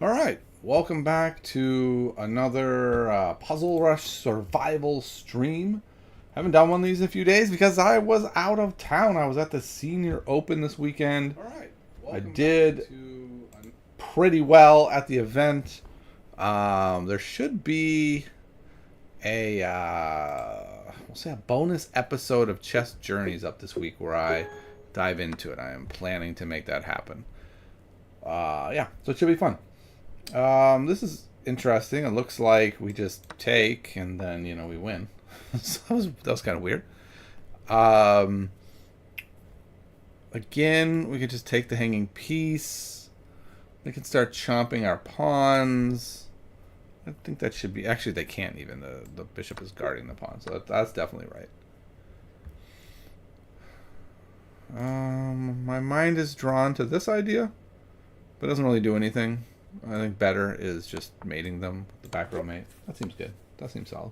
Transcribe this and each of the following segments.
All right, welcome back to another Puzzle Rush survival stream. Haven't done one of these in a few days because I was out of town. I was at the Senior Open this weekend. All right. I Welcome did back to pretty well at the event. There should be a we'll say a bonus episode of Chess Journeys up this week where I dive into it. I am planning to make that happen. Yeah, so it should be fun. This is interesting. It looks like we just take and then we win. So that was kind of weird. Again, we could just take the hanging piece. We can start chomping our pawns. I think that should be... Actually, they can't even. The bishop is guarding the pawn, so that's definitely right. My mind is drawn to this idea, but it doesn't really do anything. I think better is just mating them with the back row mate. That seems good. That seems solid.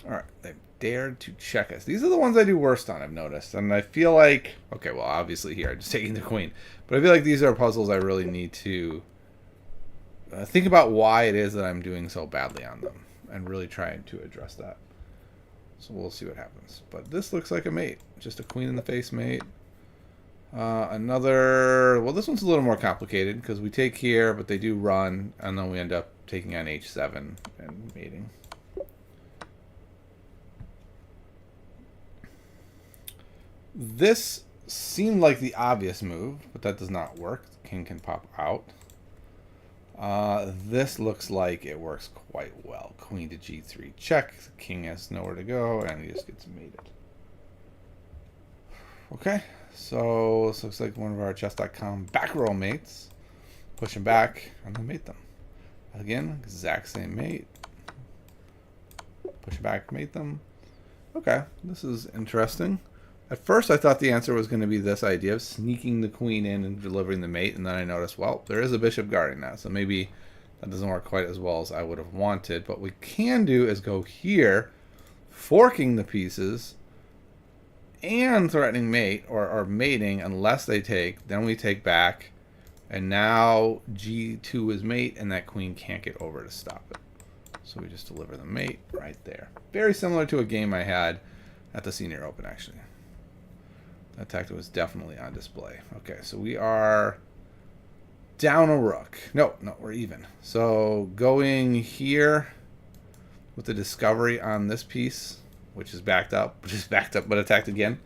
Alright, they've dared to check us. These are the ones I do worst on, I've noticed. And I feel like... Okay, well, obviously here, I'm just taking the queen. But I feel like these are puzzles I really need to think about why it is that I'm doing so badly on them. And really trying to address that. So we'll see what happens. But this looks like a mate. Just a queen in the face mate. Well, this one's a little more complicated because we take here, but they do run, and then we end up taking on h7 and mating. This seemed like the obvious move, but that does not work. The king can pop out. This looks like it works quite well. Queen to g3 check. The king has nowhere to go, and he just gets mated. Okay. So this looks like one of our chess.com back row mates. Push them back and then mate them. Again, exact same mate. Push back, mate them. Okay, this is interesting. At first I thought the answer was going to be this idea of sneaking the queen in and delivering the mate, and then I noticed, well, there is a bishop guarding that, so maybe that doesn't work quite as well as I would have wanted. What we can do is go here, forking the pieces, and threatening mate, or mating unless they take. Then we take back, and now g2 is mate, and that queen can't get over to stop it. So we just deliver the mate right there. Very similar to a game I had at the Senior Open, actually. That tactic was definitely on display. Okay, so we are down a rook. No, we're even. So going here with the discovery on this piece, which is backed up but attacked again,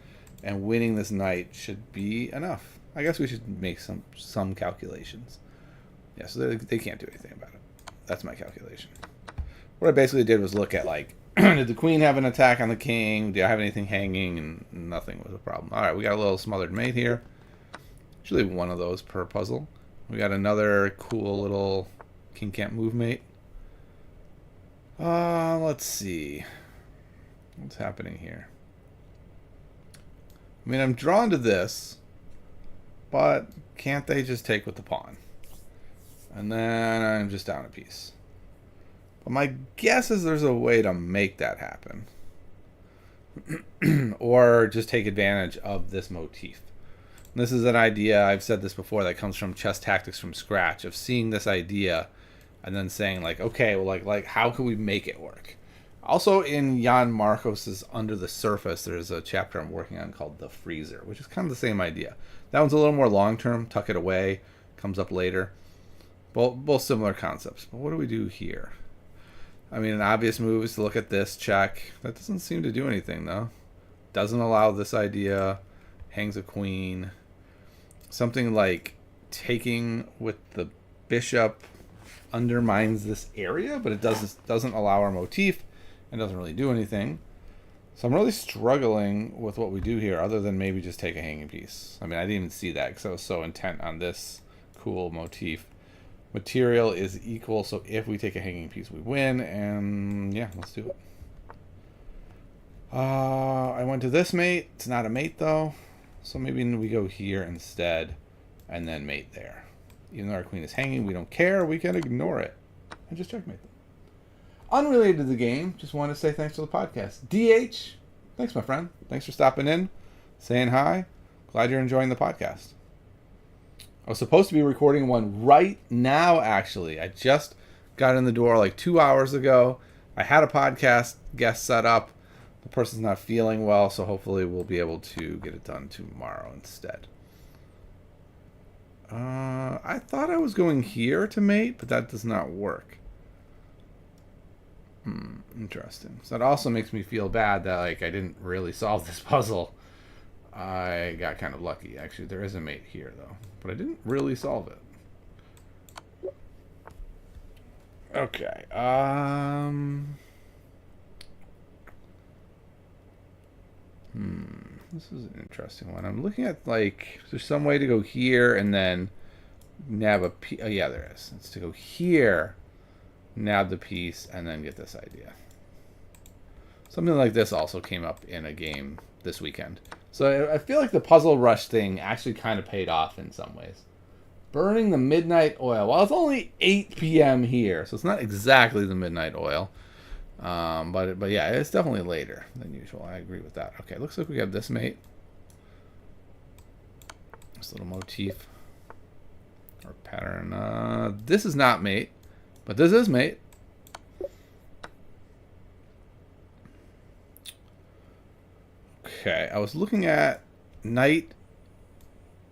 and winning this knight should be enough. I guess we should make some calculations. Yeah, so they can't do anything about it. That's my calculation. What I basically did was look at, like, did the queen have an attack on the king? Do I have anything hanging? And nothing was a problem. All right, we got a little smothered mate here. Usually one of those per puzzle. We got another cool little king can't move mate. Let's see. What's happening here? I mean, I'm drawn to this, but can't they just take with the pawn? And then I'm just down a piece. But my guess is there's a way to make that happen. Or just take advantage of this motif. And this is an idea, I've said this before, that comes from Chess Tactics from Scratch, of seeing this idea and then saying, like, okay, well, like how can we make it work? Also, in Jan Marcos's Under the Surface, there's a chapter I'm working on called The Freezer, which is kind of the same idea. That one's a little more long-term, tuck it away, comes up later. Both similar concepts. But what do we do here? I mean, an obvious move is to look at this, check. That doesn't seem to do anything, though. Doesn't allow this idea. Hangs a queen. Something like taking with the bishop undermines this area, but it doesn't allow our motif and doesn't really do anything. So I'm really struggling with what we do here, other than maybe just take a hanging piece. I mean, I didn't even see that because I was so intent on this cool motif. Material is equal, so if we take a hanging piece, we win, and yeah, let's do it. I went to this mate. It's not a mate, though, so maybe we go here instead, and then mate there. Even though our queen is hanging, we don't care. We can ignore it and just checkmate them. Unrelated to the game, just wanted to say thanks for the podcast. DH, thanks, my friend. Thanks for stopping in, saying hi. Glad you're enjoying the podcast. I was supposed to be recording one right now, actually. I just got in the door like 2 hours ago. I had a podcast guest set up. The person's not feeling well, so hopefully we'll be able to get it done tomorrow instead. I thought I was going here to mate, but that does not work. Interesting. So that also makes me feel bad that like I didn't really solve this puzzle. I got kind of lucky. Actually, there is a mate here though, but I didn't really solve it. Okay. This is an interesting one. I'm looking at like there's some way to go here and then nab a piece. Oh yeah, there is. It's to go here, nab the piece, and then get this idea. Something like this also came up in a game this weekend. So I feel like the Puzzle Rush thing actually kind of paid off in some ways. Burning the midnight oil. Well, it's only 8 p.m. here, so it's not exactly the midnight oil. But yeah, it's definitely later than usual. I agree with that. Okay, looks like we have this mate. This little motif or pattern. This is not mate, but this is mate. Okay, I was looking at knight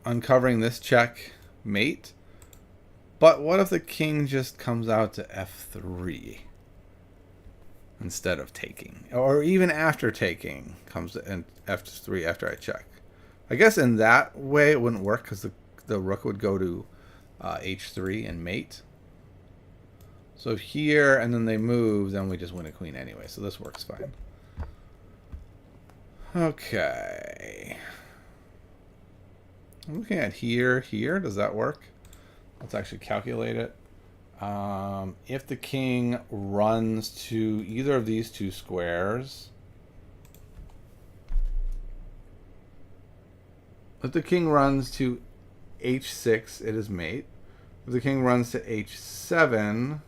uncovering this check mate, but what if the king just comes out to f3 instead of taking, or even after taking comes to f3 after I check? I guess in that way it wouldn't work because the rook would go to h3 and mate. So here and then they move, then we just win a queen anyway, so this works fine. Okay. I'm looking at here. Does that work? Let's actually calculate it. If the king runs to either of these two squares, if the king runs to h6, it is mate. If the king runs to h7,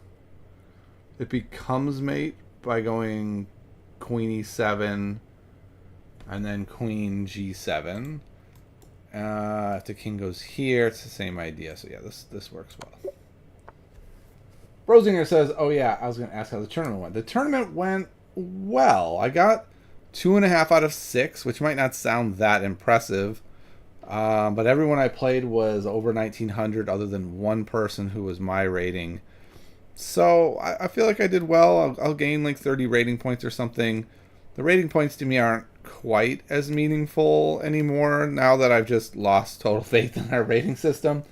it becomes mate by going queen e7 and then queen g7. If the king goes here, it's the same idea. So yeah, this works well. Brosinger says, oh yeah, I was going to ask how the tournament went. The tournament went well. I got 2.5 out of 6, which might not sound that impressive. But everyone I played was over 1900 other than one person who was my rating. So I feel like I did well. I'll gain like 30 rating points or something. The rating points to me aren't quite as meaningful anymore now that I've just lost total faith in our rating system.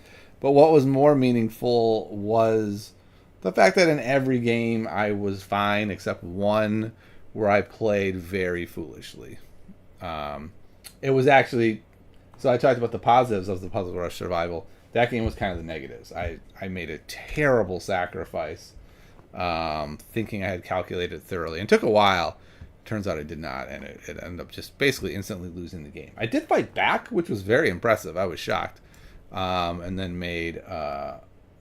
But what was more meaningful was the fact that in every game I was fine except one where I played very foolishly. It was actually... So I talked about the positives of the Puzzle Rush Survival. That game was kind of the negatives. I made a terrible sacrifice thinking I had calculated thoroughly. And it took a while. Turns out I did not, and it ended up just basically instantly losing the game. I did fight back, which was very impressive. I was shocked. And then made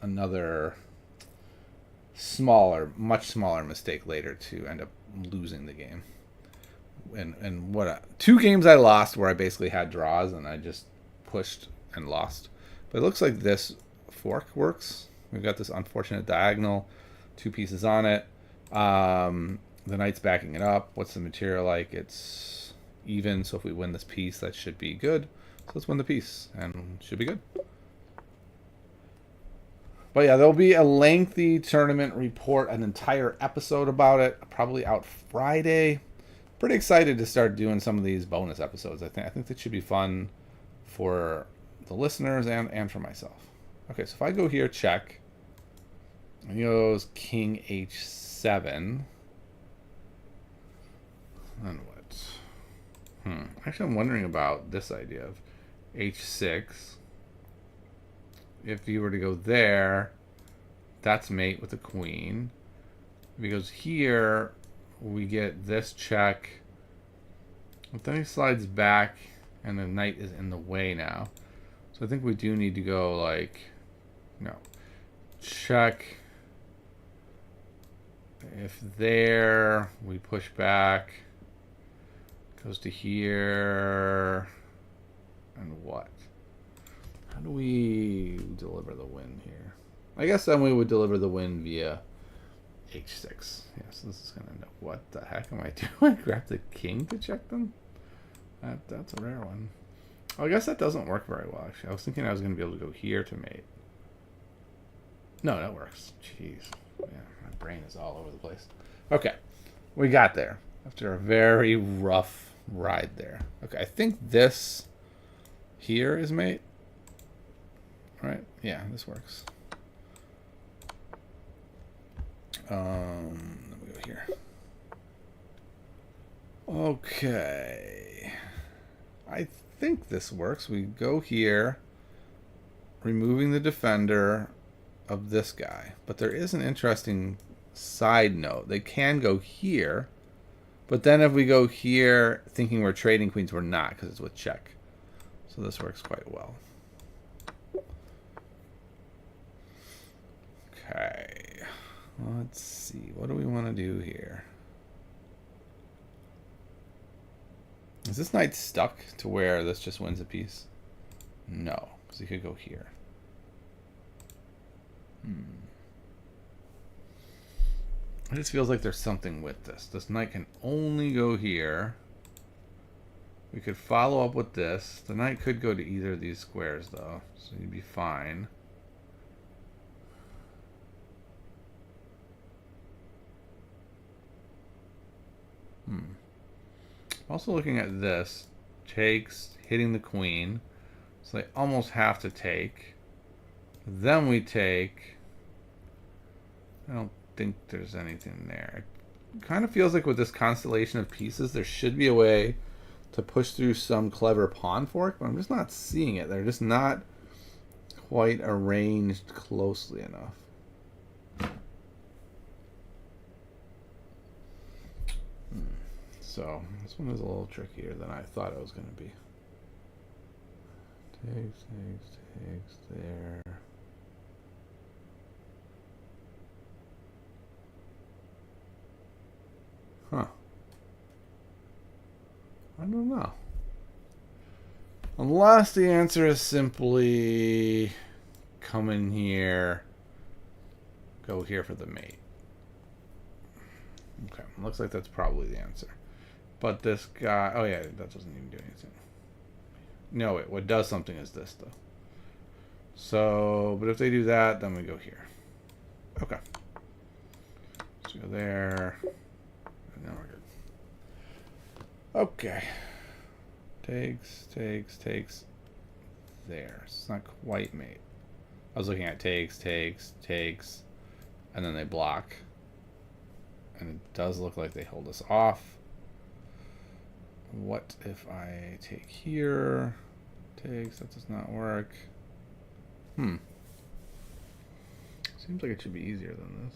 another much smaller mistake later to end up losing the game. And two games I lost where I basically had draws and I just pushed and lost. But it looks like this fork works. We've got this unfortunate diagonal, 2 pieces on it. The knight's backing it up. What's the material like? It's even, so if we win this piece, that should be good. So let's win the piece, and it should be good. But yeah, there'll be a lengthy tournament report, an entire episode about it, probably out Friday. Pretty excited to start doing some of these bonus episodes. I think that should be fun for the listeners and for myself. Okay, so if I go here, check. And he goes king h7. Then what? Actually, I'm wondering about this idea of h6. If he were to go there, that's mate with the queen. If he goes here, we get this check. But then he slides back, and the knight is in the way now. So I think we do need to go like, no, check. If there, we push back. Goes to here. And what? How do we deliver the win here? I guess then we would deliver the win via h6. Yeah, so this is gonna know what the heck am I doing? Grab the king to check them? That's a rare one. Oh, I guess that doesn't work very well, actually. I was thinking I was gonna be able to go here to mate. No, that works. Jeez. Yeah, my brain is all over the place. Okay, we got there after a very rough ride there. Okay, I think this here is mate. Right? Yeah, this works. Let me go here. Okay. I think this works. We go here, removing the defender of this guy. But there is an interesting side note. They can go here, but then if we go here thinking we're trading queens, we're not, because it's with check. So this works quite well. Okay. Let's see. What do we want to do here? Is this knight stuck to where this just wins a piece? No, because he could go here. It just feels like there's something with this. This knight can only go here. We could follow up with this. The knight could go to either of these squares, though, so you'd be fine. Also looking at this, takes, hitting the queen, so they almost have to take. Then we take. I don't think there's anything there. It kind of feels like with this constellation of pieces, there should be a way to push through some clever pawn fork, but I'm just not seeing it. They're just not quite arranged closely enough. So this one is a little trickier than I thought it was going to be. Takes there. Huh. I don't know. Unless the answer is simply come in here, go here for the mate. Okay, looks like that's probably the answer. But this guy, oh yeah, that doesn't even do anything. No, wait, what does something is this, though. So, but if they do that, then we go here. Okay. Let's go there. And now we're good. Okay. Takes. There. It's not quite mate. I was looking at takes. And then they block. And it does look like they hold us off. What if I take here? Takes, that does not work. Seems like it should be easier than this.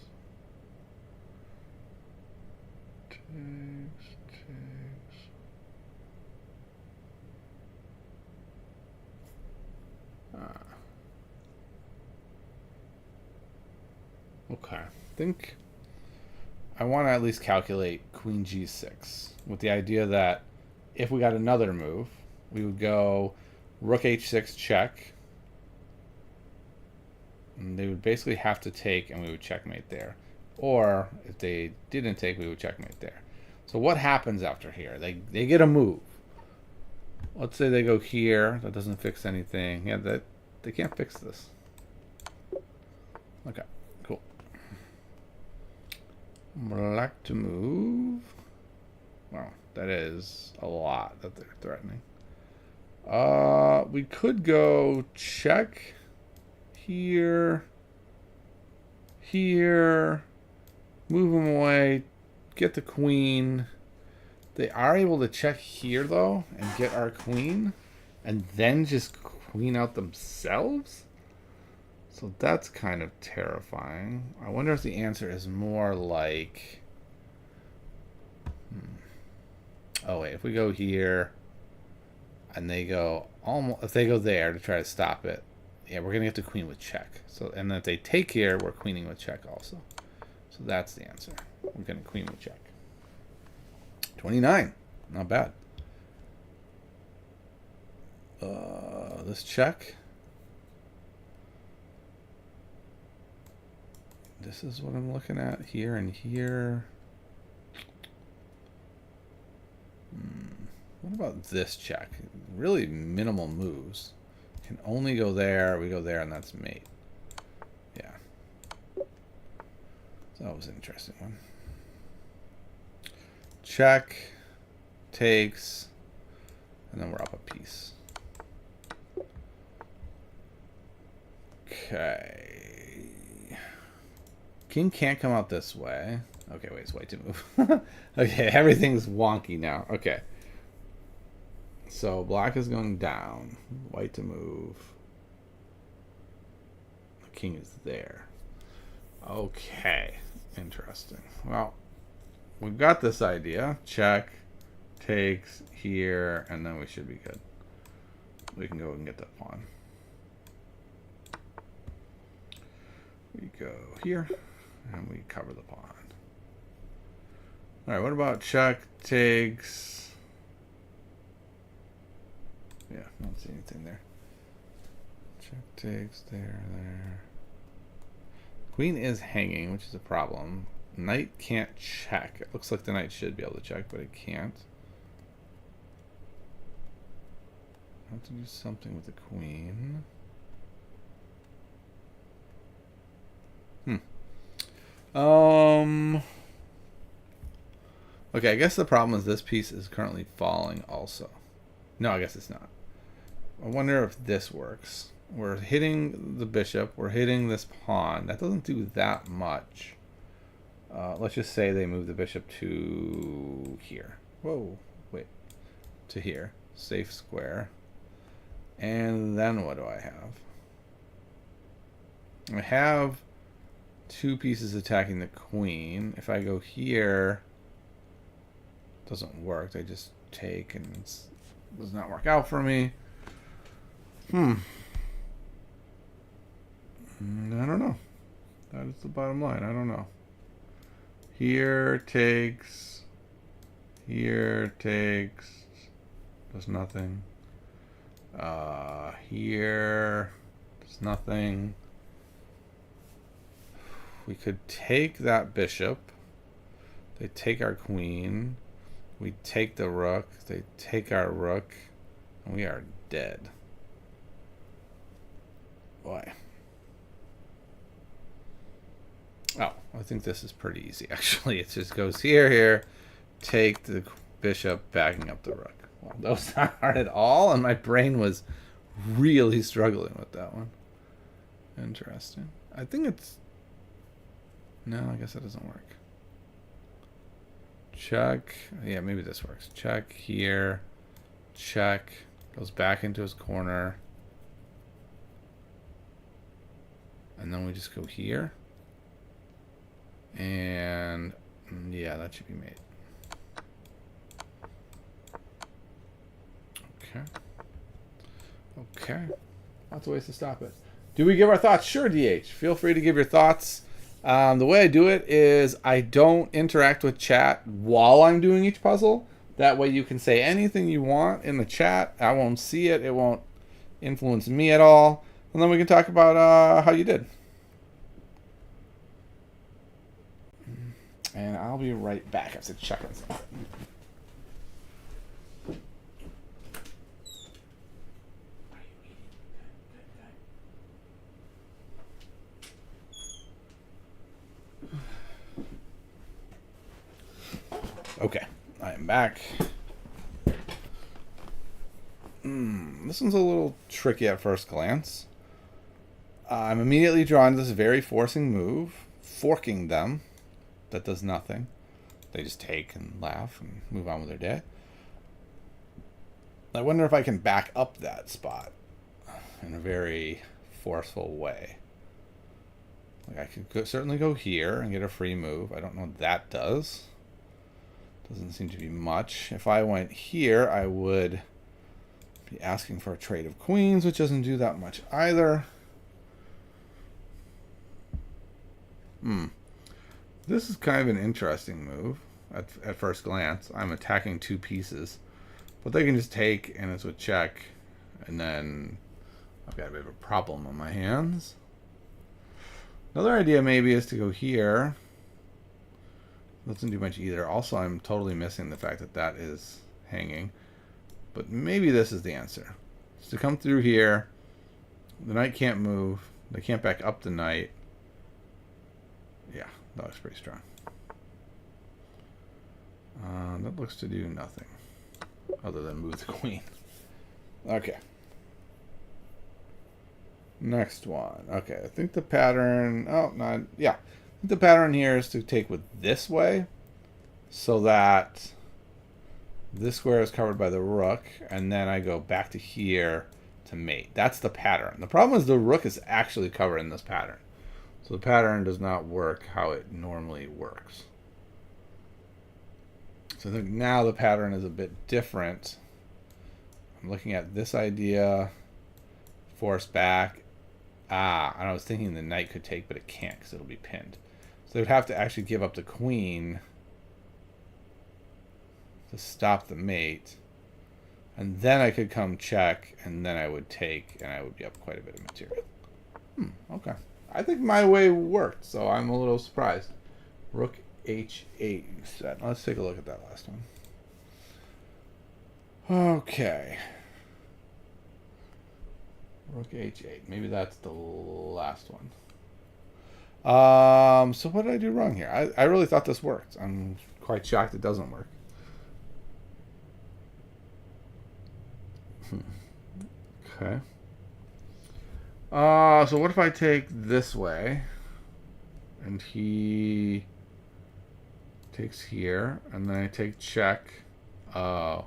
Takes. Okay, I think I want to at least calculate queen g6 with the idea that if we got another move, we would go rook h6 check. And they would basically have to take and we would checkmate there. Or if they didn't take, we would checkmate there. So what happens after here? They get a move. Let's say they go here. That doesn't fix anything. Yeah, they can't fix this. Okay, cool. Black to move. Wow, that is a lot that they're threatening. We could go check here, move them away, get the queen. They are able to check here, though, and get our queen, and then just queen out themselves? So that's kind of terrifying. I wonder if the answer is more like... Oh, wait, if we go here, and they go almost... If they go there to try to stop it, yeah, we're going to get the queen with check. So, and then if they take here, we're queening with check also. So that's the answer. We're going to queen with check. 29. Not bad. This check. this is what I'm looking at here and here. What about this check? Really minimal moves. Can only go there. We go there, and that's mate. Yeah. So that was an interesting one. Check. Takes. And then we're up a piece. Okay. King can't come out this way. Okay, wait, it's white to move. Okay, everything's wonky now. Okay. So black is going down. White to move. The king is there. Okay. Interesting. Well, we've got this idea. Check. Takes here. And then we should be good. We can go and get that pawn. We go here. And we cover the pawn. Alright, what about check, takes? Yeah, I don't see anything there. Check, takes, there. Queen is hanging, which is a problem. Knight can't check. It looks like the knight should be able to check, but it can't. I have to do something with the queen. Okay, I guess the problem is this piece is currently falling also. No, I guess it's not. I wonder if this works. We're hitting the bishop. We're hitting this pawn. That doesn't do that much. Let's just say they move the bishop to here. Whoa, wait. To here. Safe square. And then what do I have? I have two pieces attacking the queen. If I go here, it doesn't work. They just take and it does not work out for me. I don't know. That is the bottom line. I don't know. Here takes. Here takes. Does nothing. Here does nothing. We could take that bishop. They take our queen. We take the rook. They take our rook. And we are dead. Boy. Oh, I think this is pretty easy, actually. It just goes here, here. Take the bishop, backing up the rook. Well, that was not hard at all, and my brain was really struggling with that one. Interesting. I think it's... No, I guess that doesn't work. Check. Yeah, maybe this works. Check here. Check. Goes back into his corner. And then we just go here. And yeah, that should be made. Okay. Okay. Lots of ways to stop it. Do we give our thoughts? Sure, DH. Feel free to give your thoughts. The way I do it is I don't interact with chat while I'm doing each puzzle. That way you can say anything you want in the chat. I won't see it. It won't influence me at all. And then we can talk about how you did. And I'll be right back. I have to check on something. Okay, I am back. This one's a little tricky at first glance. I'm immediately drawn to this very forcing move, forking them. That does nothing. They just take and laugh and move on with their day. I wonder if I can back up that spot in a very forceful way. Like I could certainly go here and get a free move. I don't know what that does. Doesn't seem to be much. If I went here, I would be asking for a trade of queens, which doesn't do that much either. This is kind of an interesting move at first glance. I'm attacking two pieces, but they can just take and it's with check, and then I've got a bit of a problem on my hands. Another idea maybe is to go here. Doesn't do much either. Also, I'm totally missing the fact that that is hanging. But maybe this is the answer. It's to come through here. The knight can't move. They can't back up the knight. Yeah, that looks pretty strong. That looks to do nothing other than move the queen. Okay. Next one. Okay, I think the pattern... Oh, no, yeah. I think the pattern here is to take with this way so that this square is covered by the rook, and then I go back to here to mate. That's the pattern. The problem is the rook is actually covered in this pattern. So the pattern does not work how it normally works. So I think now the pattern is a bit different. I'm looking at this idea, force back. And I was thinking the knight could take, but it can't because it'll be pinned. So they would have to actually give up the queen to stop the mate. And then I could come check, and then I would take, and I would be up quite a bit of material. Okay. I think my way worked, so I'm a little surprised. Rook h8, you said. Let's take a look at that last one. Okay. Rook h8. Maybe that's the last one. So what did I do wrong here? I really thought this worked. I'm quite shocked it doesn't work. Okay. So what if I take this way, and he takes here, and then I take check. Oh,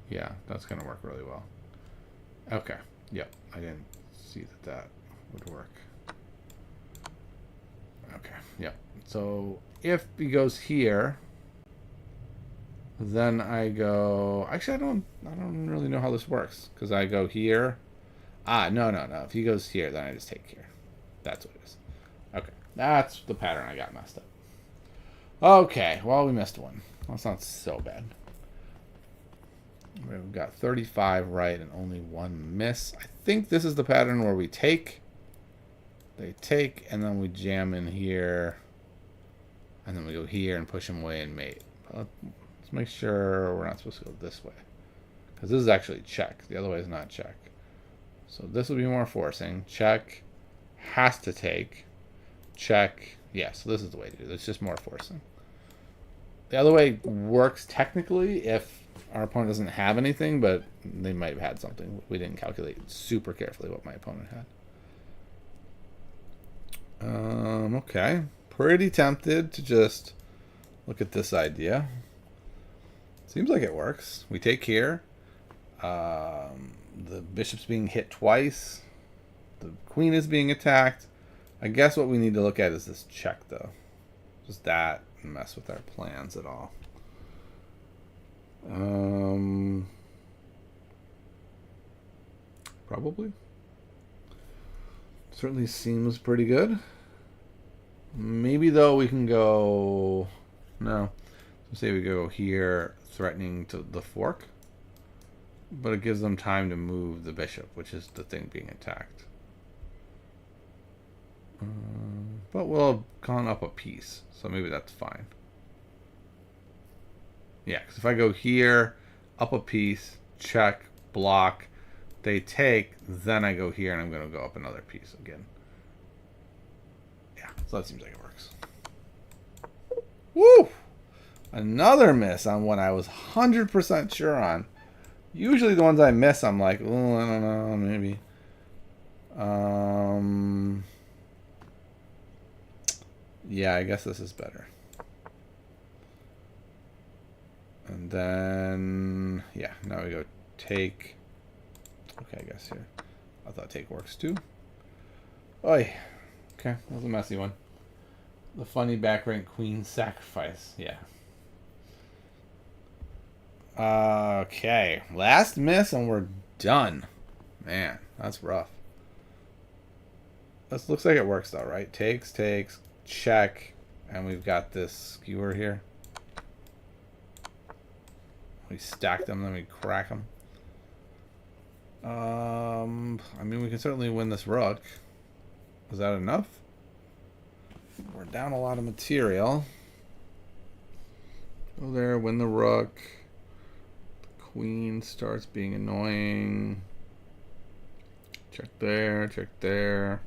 yeah, that's gonna work really well. Okay. Yep, I didn't see that that would work. Okay. Yep. So if he goes here, then I go. Actually, I don't really know how this works because I go here. No. If he goes here, then I just take here. That's what it is. Okay, that's the pattern I got messed up. Okay, well, we missed one. That's not so bad. We've got 35 right and only one miss. I think this is the pattern where we take. They take, and then we jam in here. And then we go here and push him away and mate. But let's make sure we're not supposed to go this way. Because this is actually check. The other way is not check. So this will be more forcing. Check. Has to take. Check. Yeah, so this is the way to do it. It's just more forcing. The other way works technically if our opponent doesn't have anything, but they might have had something. We didn't calculate super carefully what my opponent had. Okay. Pretty tempted to just look at this idea. Seems like it works. We take here. The bishop's being hit twice. The queen is being attacked. I guess what we need to look at is this check, though. Just that and mess with our plans at all. Probably. Certainly seems pretty good. Maybe, though, we can go... No. Let's say we go here, threatening to the fork. But it gives them time to move the bishop, which is the thing being attacked. But we'll have gone up a piece, so maybe that's fine. Yeah, because if I go here, up a piece, check, block, they take, then I go here and I'm going to go up another piece again. Yeah, so that seems like it works. Woo! Another miss on one I was 100% sure on. Usually the ones I miss, I'm like, oh, I don't know, maybe. Yeah, I guess this is better. And then, yeah, now we go take. Okay, I guess here. I thought take works too. Oi. Okay, that was a messy one. The funny back rank queen sacrifice. Yeah. Okay, last miss and we're done. Man, that's rough. This looks like it works though, right? Takes, check, and we've got this skewer here. We stack them, then we crack them. I mean, we can certainly win this rook. Is that enough? we're down a lot of material. Go there, win the rook. The queen starts being annoying. Check there, check there.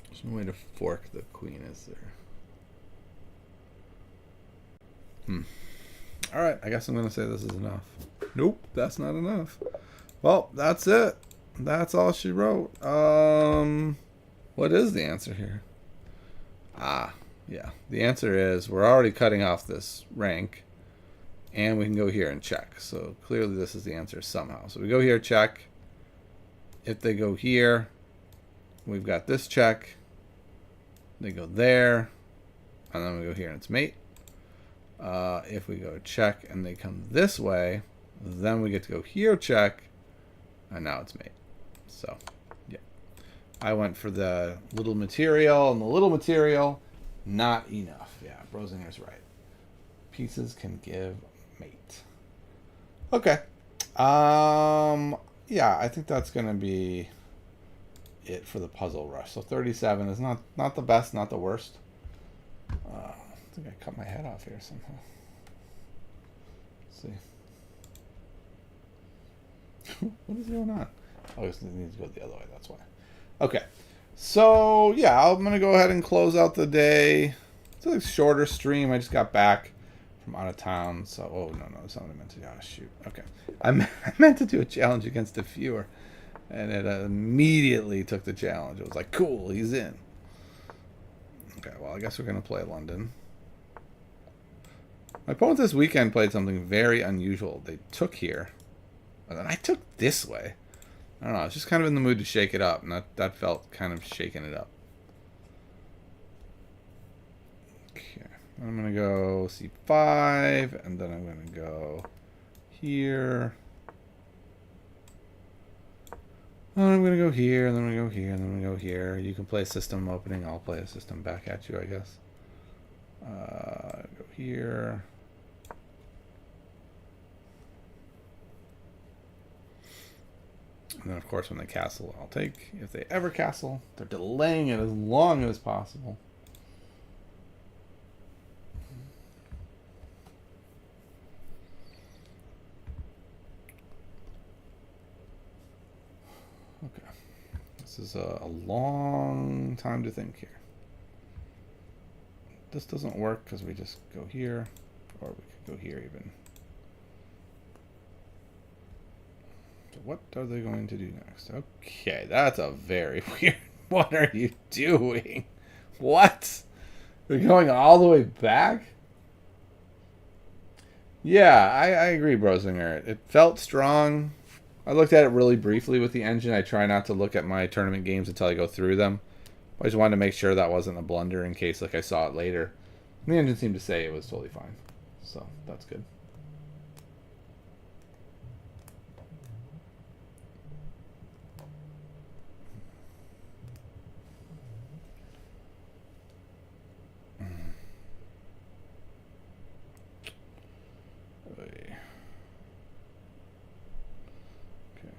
There's no way to fork the queen, is there? Alright, I guess I'm going to say this is enough. Nope, that's not enough. Well, that's it. That's all she wrote. What is the answer here? Yeah. The answer is we're already cutting off this rank. And we can go here and check. So clearly this is the answer somehow. So we go here, check. If they go here, we've got this check. They go there. And then we go here and it's mate. If we go check and they come this way, then we get to go here, check. And now it's mate. So, yeah. I went for the little material, and the little material, not enough. Yeah, Brosinger's right. Pieces can give mate. Okay. Yeah, I think that's going to be it for the puzzle rush. So 37 is not the best, not the worst. I think I cut my head off here somehow. Let's see. What is going on? Oh, it needs to go the other way. That's why. Okay. So, yeah, I'm going to go ahead and close out the day. It's a shorter stream. I just got back from out of town. So, oh, no, that's not what I meant to do. Oh, shoot. Okay. I meant to do a challenge against a viewer. And it immediately took the challenge. It was like, cool, he's in. Okay, well, I guess we're going to play London. My opponent this weekend played something very unusual. They took here. And then I took this way. I don't know. I was just kind of in the mood to shake it up. And that felt kind of shaking it up. Okay. I'm going to go C5. And then I'm going to go here. I'm going to go here. And then I'm going to go here. And then I'm going to go here. You can play system opening. I'll play a system back at you, I guess. Go here. And then, of course, when they castle, I'll take. If they ever castle, they're delaying it as long as possible. Okay. This is a long time to think here. This doesn't work because we just go here, or we could go here even. So what are they going to do next? Okay, that's a very weird. What are you doing? What? They're going all the way back? Yeah, I agree, Brosinger. It felt strong. I looked at it really briefly with the engine. I try not to look at my tournament games until I go through them. I just wanted to make sure that wasn't a blunder in case like I saw it later. And the engine seemed to say it was totally fine. So that's good.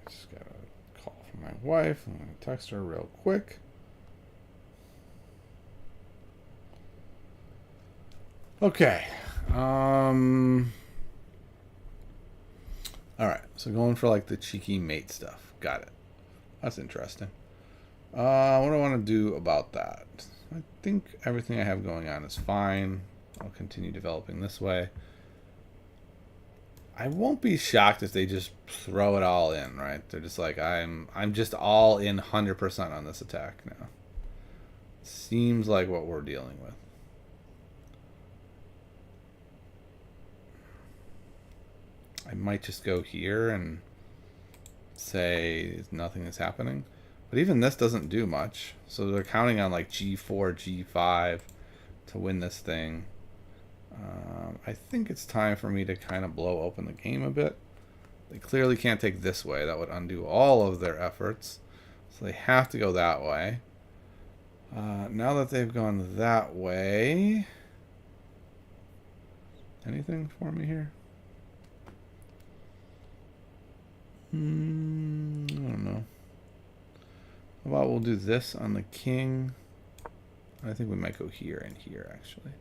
Just got a call from my wife. I'm going to text her real quick. Okay. All right. So going for like the cheeky mate stuff. Got it. That's interesting. What do I want to do about that? I think everything I have going on is fine. I'll continue developing this way. I won't be shocked if they just throw it all in, right? They're just like, I'm just all in 100% on this attack now. Seems like what we're dealing with. I might just go here and say nothing is happening. But even this doesn't do much. So they're counting on like G4, G5 to win this thing. I think it's time for me to kind of blow open the game a bit. They clearly can't take this way. That would undo all of their efforts. So they have to go that way. Now that they've gone that way... Anything for me here? I don't know. How about we'll do this on the king? I think we might go here and here, actually.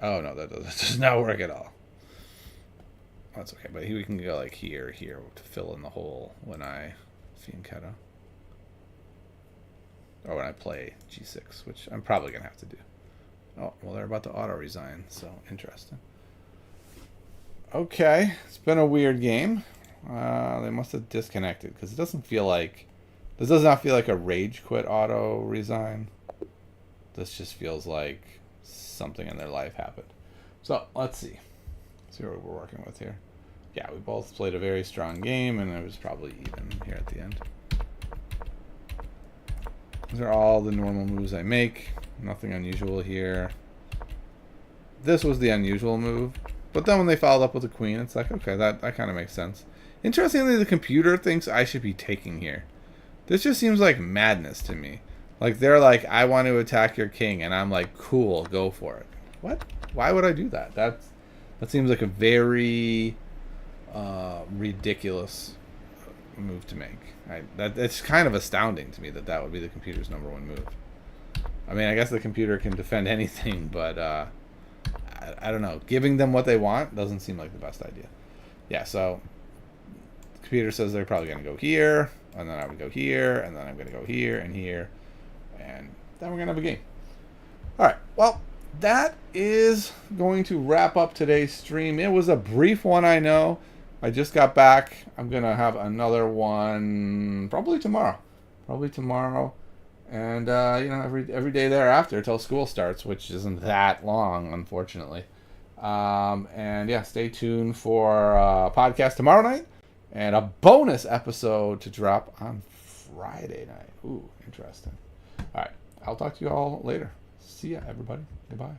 Oh, no, that does not work at all. That's okay, but we can go like here to fill in the hole when I fianchetto. Or when I play g6, which I'm probably going to have to do. Oh, well, they're about to auto-resign, so interesting. Okay, it's been a weird game. They must have disconnected, because it doesn't feel like... This does not feel like a rage quit auto-resign. This just feels like something in their life happened. So, let's see. Let's see what we're working with here. Yeah, we both played a very strong game, and it was probably even here at the end. These are all the normal moves I make. Nothing unusual here. This was the unusual move. But then when they followed up with a queen, it's like, okay, that kind of makes sense. Interestingly, the computer thinks I should be taking here. This just seems like madness to me. Like, they're like, I want to attack your king, and I'm like, cool, go for it. What? Why would I do that? That seems like a very ridiculous move to make. It's kind of astounding to me that would be the computer's #1 move. I mean, I guess the computer can defend anything, but I don't know. Giving them what they want doesn't seem like the best idea. Yeah, so the computer says they're probably going to go here, and then I would go here, and then I'm going to go here and here, and then we're going to have a game. All right, well, that is going to wrap up today's stream. It was a brief one, I know. I just got back. I'm going to have another one probably tomorrow. And, every day thereafter till school starts, which isn't that long, unfortunately. And, yeah, stay tuned for a podcast tomorrow night and a bonus episode to drop on Friday night. Ooh, interesting. All right. I'll talk to you all later. See ya, everybody. Goodbye.